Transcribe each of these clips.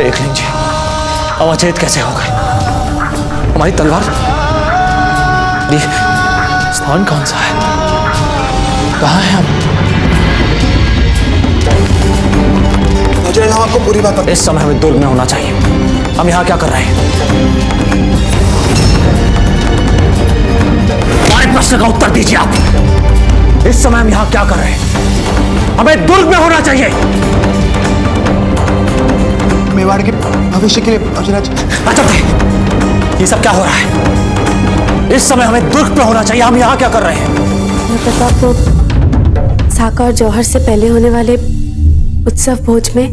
देख लीजिए हम अचेत कैसे हो गए। हमारी तलवार, ये स्थान कौन सा है, कहाँ है हम? अजय, हम आपको पूरी बात इस समय हमें दुर्ग में होना चाहिए। हम यहाँ क्या कर रहे हैं? हमारे प्रश्न का उत्तर दीजिए आप। इस समय हम यहाँ क्या कर रहे हैं? हमें दुर्ग में होना चाहिए। मेवाड़ के भविष्य के लिए अजयराज। अच्छा, ये सब क्या हो रहा है? इस समय हमें दुर्ग पे होना चाहिए। हम यहाँ क्या कर रहे हैं? प्रताप को साका और जौहर से पहले होने वाले उत्सव भोज में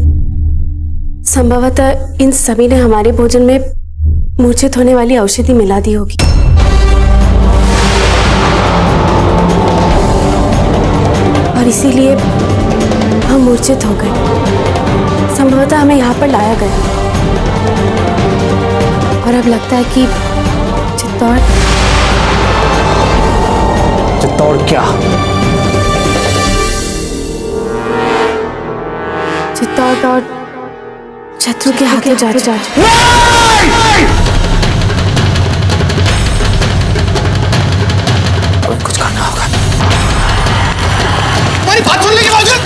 संभवतः इन सभी ने हमारे भोजन में मूर्छित होने वाली औषधि मिला दी होगी। और इसीलिए हम मूर्छित हो गए। संभवतः हमें यहाँ पर लाया गया और अब लगता है कि चित्तौड़ क्या? चित्तौड़ और शत्रु के हाथों जा चुका। हमें कुछ करना होगा। हमारी बात सुन लीजिए बाबूजी।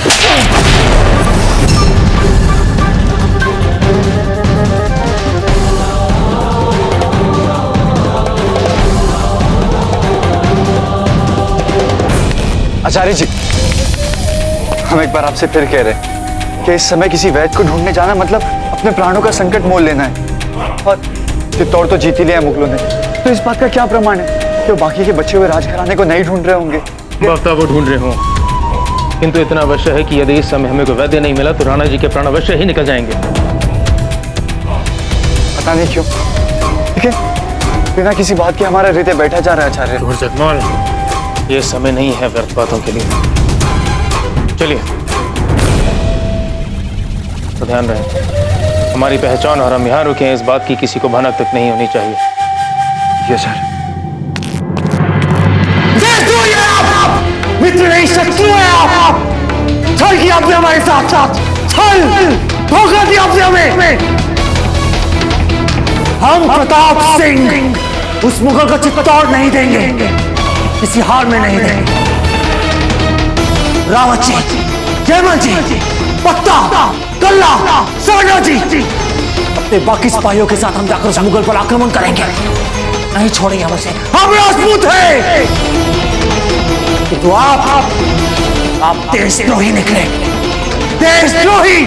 आचार्य जी, हम एक बार आपसे फिर कह रहे हैं कि इस समय किसी वैद्य को ढूंढने जाना मतलब अपने प्राणों का संकट मोल लेना है। और चित्तौड़ तो जीत ही लिया है मुगलों ने, तो इस बात का क्या प्रमाण है कि वो बाकी के बचे हुए राजघराने को नहीं ढूंढ रहे होंगे? वक्त वो ढूंढ रहे हों, किंतु इतना अवश्य है कि यदि इस समय हमें कोई वैद्य नहीं मिला तो राणा जी के प्राण अवश्य ही निकल जाएंगे। पता नहीं क्यों, ठीक है, बिना किसी बात के हमारा हृदय बैठा जा रहा है आचार्य। जगमोहन, ये समय नहीं है व्यर्थ बातों के लिए। चलिए, तो ध्यान रहे हमारी पहचान और हम यहाँ रुके हैं, इस बात की किसी को भनक तक नहीं होनी चाहिए। ये सर। मित्र नहीं, शत्रु है आप। छल किया आपने हमारे साथ, छल, धोखा दिया आपने हमें। हम प्रताप सिंह उस मुगल को चित्तौड़ नहीं देंगे, किसी हाल में नहीं देंगे। रावत जी, जयमल जी, पत्ता, कल्ला, साना जी, अपने बाकी सिपाहियों के साथ हम जाकर उस मुगल पर आक्रमण करेंगे। नहीं छोड़ेंगे हम उसे। हम राजपूत हैं, किंतु आप देशद्रोही निकले, देशद्रोही।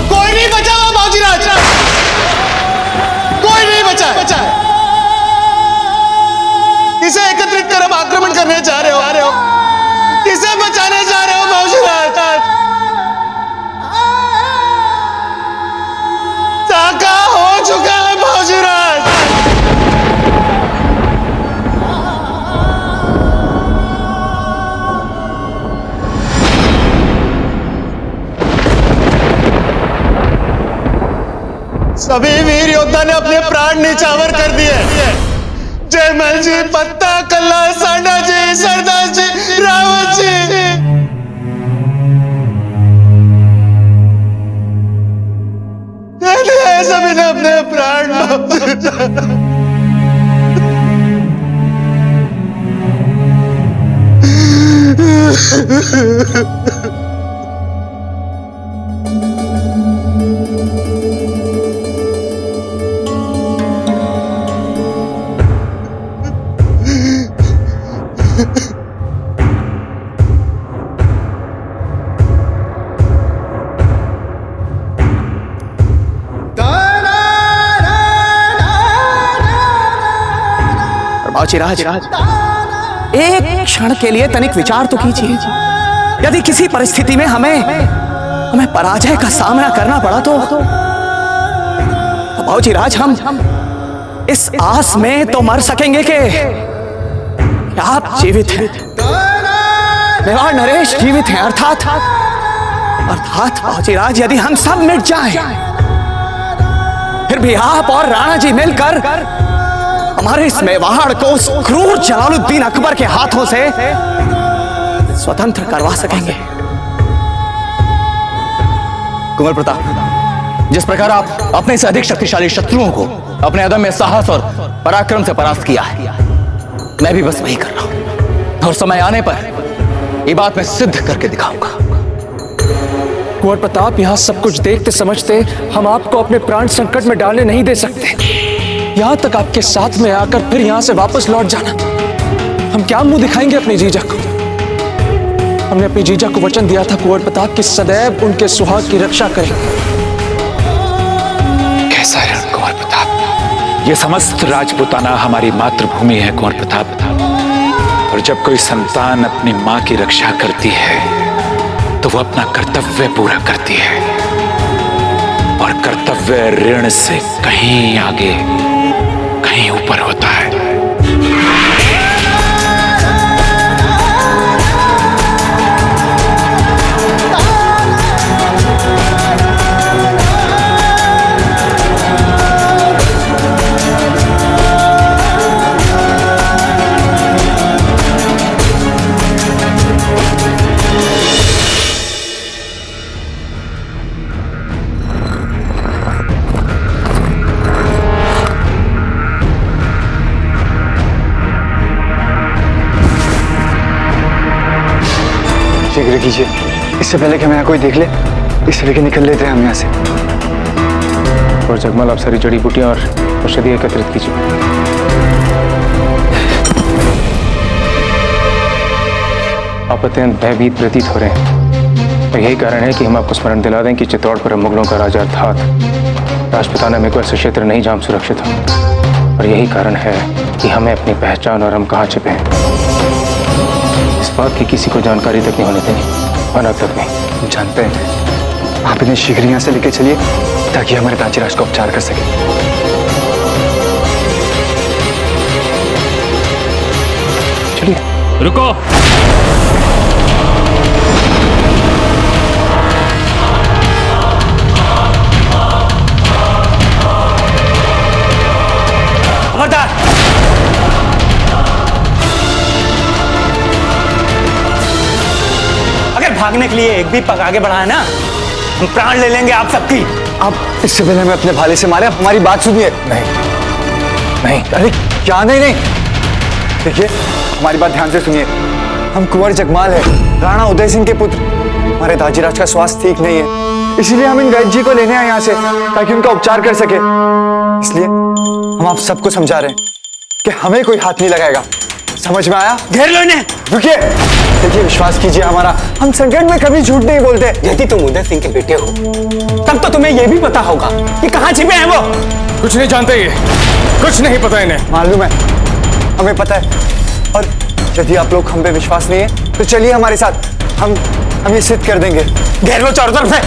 कोई नहीं बचा हुआ बाबूजी राज, कोई नहीं बचा। किसे एकत्रित कर अब आक्रमण करने जा रहे हो? किसे बचाने जा रहे हो बाबूजी राज? साका हो चुका है बाबूजी राज। सभी वीर योद्धा ने अपने प्राण निछावर कर दिए। जयमल जी, पत्ता, कल्ला, सांडा जी, सरदार जी, रावत जी। सभी ने अपने प्राण बाबूजी राज, एक क्षण के लिए तनिक विचार तो कीजिए। यदि किसी परिस्थिति में हमें पराजय का सामना करना पड़ा तो बाबूजी राज, हम इस आस में तो मर सकेंगे कि आप जीवित हैं, मेवाड़ नरेश जीवित हैं। अर्थात बाबूजी राज, यदि हम सब मिट जाएं, फिर भी आप और राणा जी मिलकर हमारे इस मेवाड़ को उस क्रूर जलालुद्दीन अकबर के हाथों से स्वतंत्र करवा सकेंगे। कुंवर प्रताप, जिस प्रकार आप अपने से अधिक शक्तिशाली शत्रुओं को अपने अदम्य साहस और पराक्रम से परास्त किया है, मैं भी बस वही कर रहा हूं और समय आने पर ये बात मैं सिद्ध करके दिखाऊंगा। कुंवर प्रताप, यहाँ सब कुछ देखते समझते हम आपको अपने प्राण संकट में डालने नहीं दे सकते। यहाँ तक आपके साथ में आकर फिर यहाँ से वापस लौट जाना, हम क्या मुंह दिखाएंगे अपनी जीजा को? हमने अपनी जीजा को वचन दिया था कुंवर प्रताप कि सदैव उनके सुहाग की रक्षा करेंगे। कैसा है कुंवर प्रताप? ये समस्त राजपूताना हमारी मातृभूमि है कुंवर प्रताप, और जब कोई संतान अपनी माँ की रक्षा करती है तो वो अपना कर्तव्य पूरा करती है, और कर्तव्य ऋण से कहीं आगे कहीं ऊपर होता है। शीघ्र कीजिए, इससे पहले कि हमें यहाँ कोई देख ले, इससे लेके निकल लेते हैं हम यहाँ से। और जगमल, आप सारी जड़ी बूटियां और औषधियां एकत्रित कीजिए। आप अत्यंत भयभीत प्रतीत हो रहे हैं, और यही कारण है कि हम आपको स्मरण दिला दें कि चित्तौड़ पर मुगलों का राजा अर्थात राजपूताना में कोई ऐसा क्षेत्र नहीं जहां हम सुरक्षित हो, और यही कारण है कि हमें अपनी पहचान और हम कहाँ छिपे हैं इस बात की किसी को जानकारी तक नहीं होने देनी, और अब तक नहीं। जानते हैं, आप इन्हें शीघ्र यहाँ से लेके चलिए ताकि हमारे ताजीराज का उपचार कर सके। चलिए। रुको। खबरदार! अगर भागने के लिए एक भी पग आगे बढ़ाए ना, हम प्राण ले लेंगे आप सबकी। आप इससे पहले हमें अपने भाले से मारे, हमारी बात सुनिए। नहीं, अरे क्या नहीं, देखिए हमारी बात ध्यान से सुनिए। हम कुंवर जगमाल है, राणा उदय सिंह के पुत्र। हमारे दाजीराज का स्वास्थ्य ठीक नहीं है, इसीलिए हम इन वैद्य जी को लेने आए यहाँ से ताकि उनका उपचार कर सके। इसलिए हम आप सबको समझा रहे हैं कि हमें कोई हाथ नहीं लगाएगा। समझ में आया? घेर लो इन्हें। रुकिए, देखिए विश्वास कीजिए हमारा, हम संकट में कभी झूठ नहीं बोलते। यदि तुम उदय सिंह के बेटे हो तब तो तुम्हें यह भी पता होगा कि कहाँ छिपे हैं वो। कुछ नहीं जानते, ये कुछ नहीं पता इन्हें। मालूम है, हमें पता है। और यदि आप लोग हम पे विश्वास नहीं है तो चलिए हमारे साथ, हम ये सिद्ध कर देंगे। घेर लो चारों तरफ से।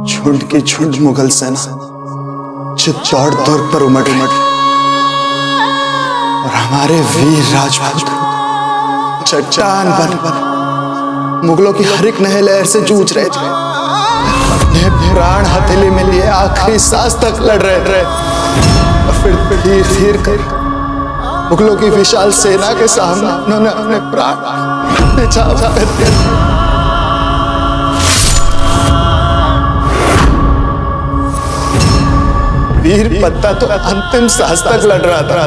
झुंड की झुंड मुगल सेना चित्तौड़ दुर्ग पर उमड़ और हमारे वीर राजपूत चट्टान बन मुगलों की हर एक नए लहर से जूझ रहे थे। अपने प्राण हथेली में लिए आखिरी सांस तक लड़ रहे और फिर धीरे धीरे कर मुगलों की विशाल सेना के सामने उन्होंने अपने प्राण न्यौछावर कर दिए। वीर पत्ता तो अंतिम सांस तक लड़ रहा था,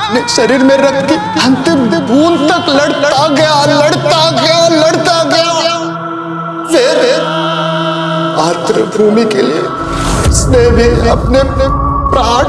अपने शरीर में रक्त की अंतिम बूंद तक लड़ता गया। फिर मातृभूमि के लिए उसने भी अपने प्राण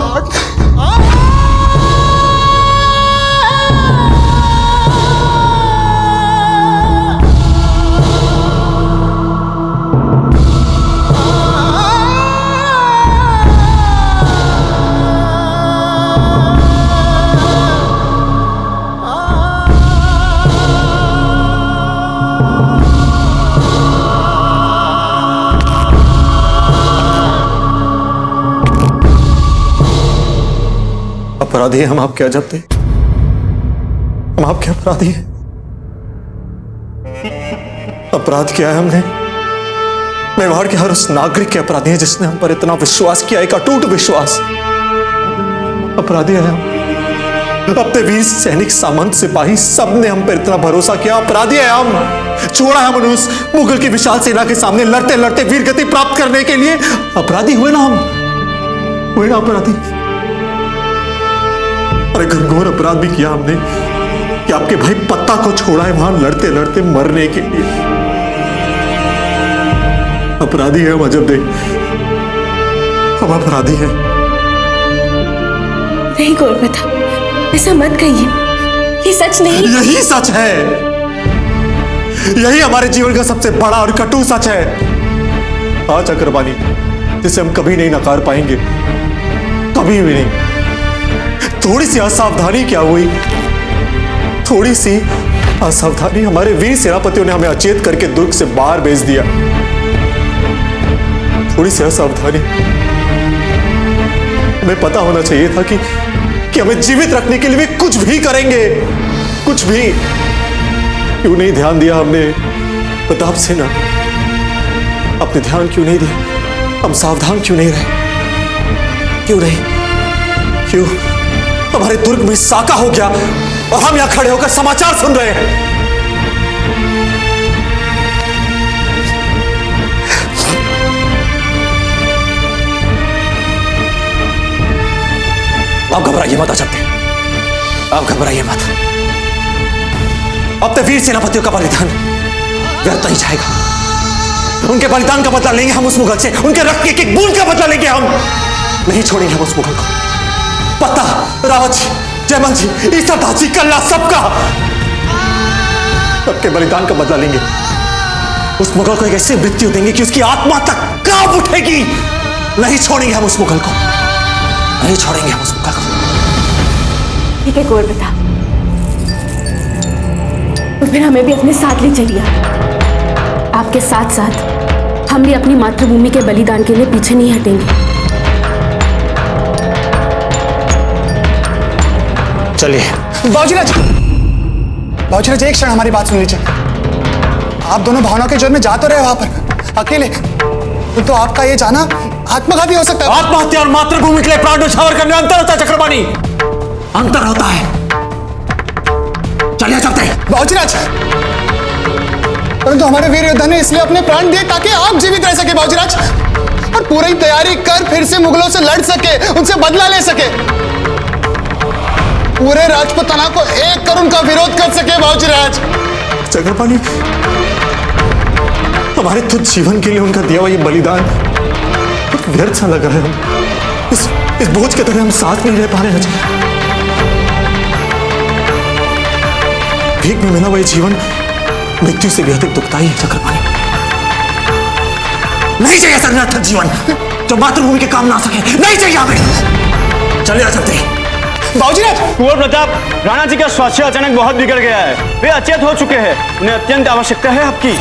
अपराधी हैं हम आपके अजब थे, हम आपके अपराधी हैं। अपराध किया है हमने, मेवाड़ के हर उस नागरिक के अपराधी हैं जिसने हम पर इतना विश्वास किया, एक अटूट विश्वास। अपराधी हैं हम। अपने वीर सैनिक, सामंत, सिपाही सबने हम पर इतना भरोसा किया। अपराधी हैं हम। छोड़ा हम उस मुगल की विशाल सेना के सामने लड़ते लड़ते वीर गति प्राप्त करने के लिए। अपराधी हुए ना हम, हुए ना अपराधी। और एक घनघोर अपराध भी किया हमने कि आपके भाई पत्ता को छोड़ा है वहां लड़ते लड़ते मरने के लिए। अपराधी है हम अजब देख, हम अपराधी हैं। नहीं गौर प्रताप, ऐसा मत कहिए, ये सच नहीं। यही सच है, यही हमारे जीवन का सबसे बड़ा और कटु सच है। हाँ चक्रपाणी, जिसे हम कभी नहीं नकार पाएंगे, कभी भी नहीं। थोड़ी सी असावधानी क्या हुई, थोड़ी सी असावधानी, हमारे वीर सेनापतियों ने हमें अचेत करके दुर्ग से बाहर भेज दिया। थोड़ी सी असावधानी। हमें पता होना चाहिए था कि हमें जीवित रखने के लिए भी कुछ भी करेंगे, कुछ भी। क्यों नहीं ध्यान दिया हमने प्रताप सेना? अपने ध्यान क्यों नहीं दिया? हम सावधान क्यों नहीं रहे? क्यों नहीं? क्यों हमारे दुर्ग में साका हो गया और हम यहां खड़े होकर समाचार सुन रहे हैं? आप घबराइए मत अजब, आप घबराइए मत। अब तो वीर सेनापतियों का बलिदान व्यर्थ नहीं जाएगा। उनके बलिदान का बदला लेंगे हम उस मुगल से, उनके रक्त के एक बूंद का बदला लेंगे हम। नहीं छोड़ेंगे हम उस मुगल को। पत्ता, रावत जी, जयमल जी, ईसादास जी, कल्ला, सबका सबके बलिदान का बदला लेंगे। उस मुगल को एक ऐसी मृत्यु देंगे कि उसकी आत्मा तक कांप उठेगी। नहीं छोड़ेंगे हम उस मुगल को, नहीं छोड़ेंगे हम उस मुगल को। ठीक है गौर प्रताप, तो फिर हमें भी अपने साथ ले चलिए। आपके साथ साथ हम भी अपनी मातृभूमि के बलिदान के लिए पीछे नहीं हटेंगे। चलिए। बाबूजी, बाबूजी एक क्षण हमारी बात सुन लीजिए। आप दोनों भावनाओं के जोर में जा तो रहे वहां पर अकेले, तो आपका ये जाना आत्मघाती हो सकता है। आत्महत्या और मातृभूमि के लिए प्राण न्यौछावर करने अंतर होता है चक्रपाणी, अंतर होता है। चलिए चलते हैं। बाबूजी, परंतु हमारे वीर योद्धा ने इसलिए अपने प्राण दिए ताकि आप जीवित रह सके बाबूजी, और पूरी तैयारी कर फिर से मुगलों से लड़ सके, उनसे बदला ले सके, पूरे राजपुताना को एक कर उनका विरोध कर सके बाबूजी। चक्रपाणी, हमारे तुच्छ जीवन के लिए उनका दिया हुआ ये बलिदान व्यर्थ सा लग रहा है। इस बोझ के तरह हम साथ नहीं रह पा रहे हैं। भीख में मिला हुआ ये जीवन मृत्यु से भी अधिक दुखदायी है चक्रपाणी। नहीं चाहिए ऐसा निरर्थक जीवन जो मातृभूमि के काम ना आ सके। नहीं चाहिए हमें। चले आ सकते हैं। बाबूजी, कुंवर प्रताप, राणा जी का स्वास्थ्य अचानक बहुत बिगड़ गया है। वे अचेत हो चुके हैं। उन्हें अत्यंत आवश्यकता है आपकी।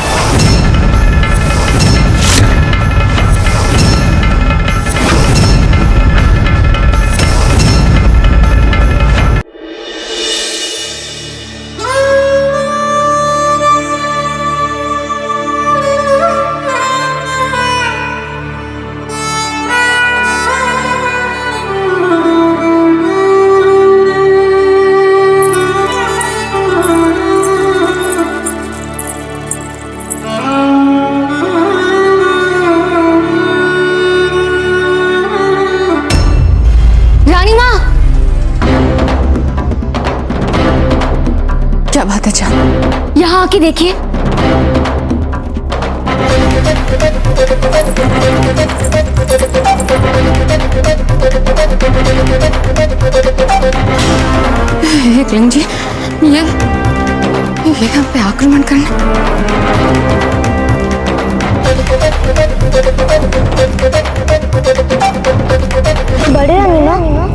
क्या बात है जान, यहाँ आके देखिए। एकलिंग जी, ये हम पे आक्रमण करने। बड़े रानीमा,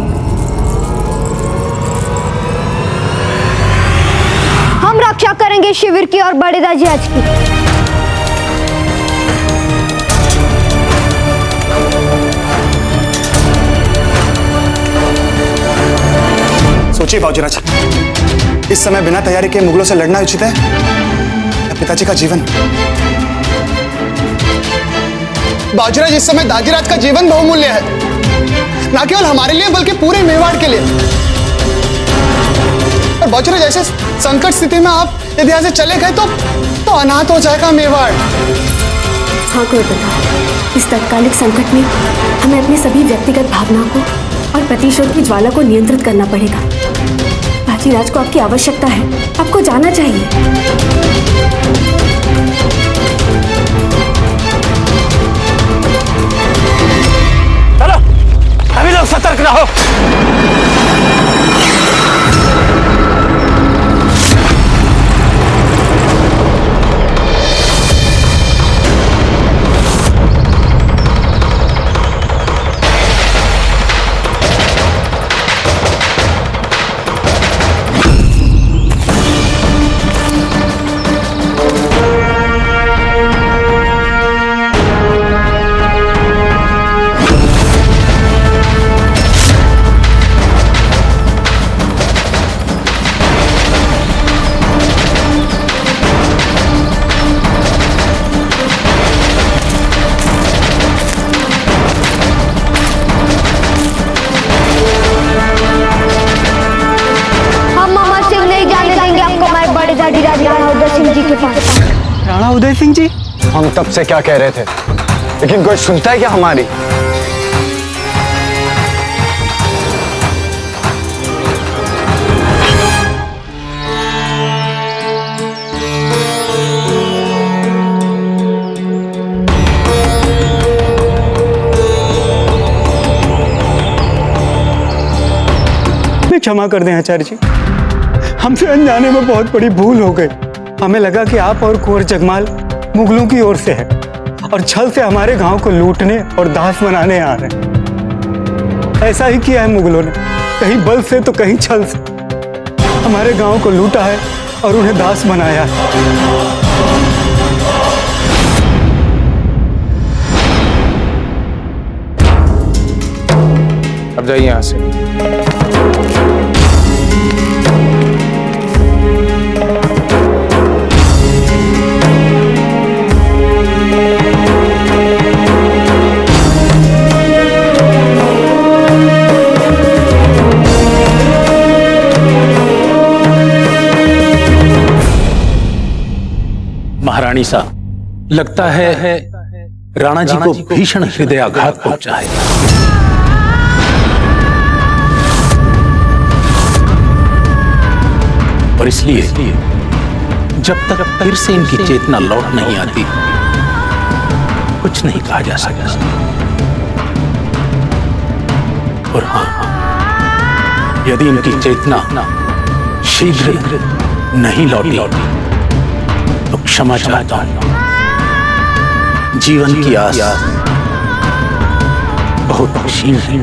हम रक्षा करेंगे शिविर की और बड़े दाजियाज की। सोचिए बाबूजी, इस समय बिना तैयारी के मुगलों से लड़ना उचित है या पिताजी का जीवन? बाजीराज इस समय दाजीराज का जीवन बहुमूल्य है, ना केवल हमारे लिए बल्कि पूरे मेवाड़ के लिए। और बाजीराज ऐसे संकट स्थिति में आप यदि यहाँ से चले गए तो अनाथ हो जाएगा मेवाड़। हाँ कुंवर, इस तत्कालिक संकट में हमें अपनी सभी व्यक्तिगत भावनाओं को और प्रतिशोध की ज्वाला को नियंत्रित करना पड़ेगा। बाजीराज को आपकी आवश्यकता है, आपको जाना चाहिए। चलो अभी लोग सतर्क रहो। राणा उदय सिंह जी, हम तब से क्या कह रहे थे, लेकिन कोई सुनता है क्या हमारी? क्षमा कर दें आचार्य जी, हमसे अनजाने में बहुत बड़ी भूल हो गई। हमें लगा कि आप और कुंवर जगमाल मुगलों की ओर से है और छल से हमारे गांव को लूटने और दास बनाने आ रहे हैं। ऐसा ही किया है मुगलों ने, कहीं बल से तो कहीं छल से हमारे गांव को लूटा है और उन्हें दास बनाया है। अब जाइए यहां से। महारानी साहब, लगता है राणा जी को भीषण हृदयाघात पहुंचा है। और इसलिए जब तक फिर से इनकी चेतना लौट नहीं आती, कुछ नहीं कहा जा सकता। और हाँ, यदि इनकी चेतना शीघ्र नहीं लौटी तो क्षमा चाहता हूं। जीवन की आस बहुत क्षीण है।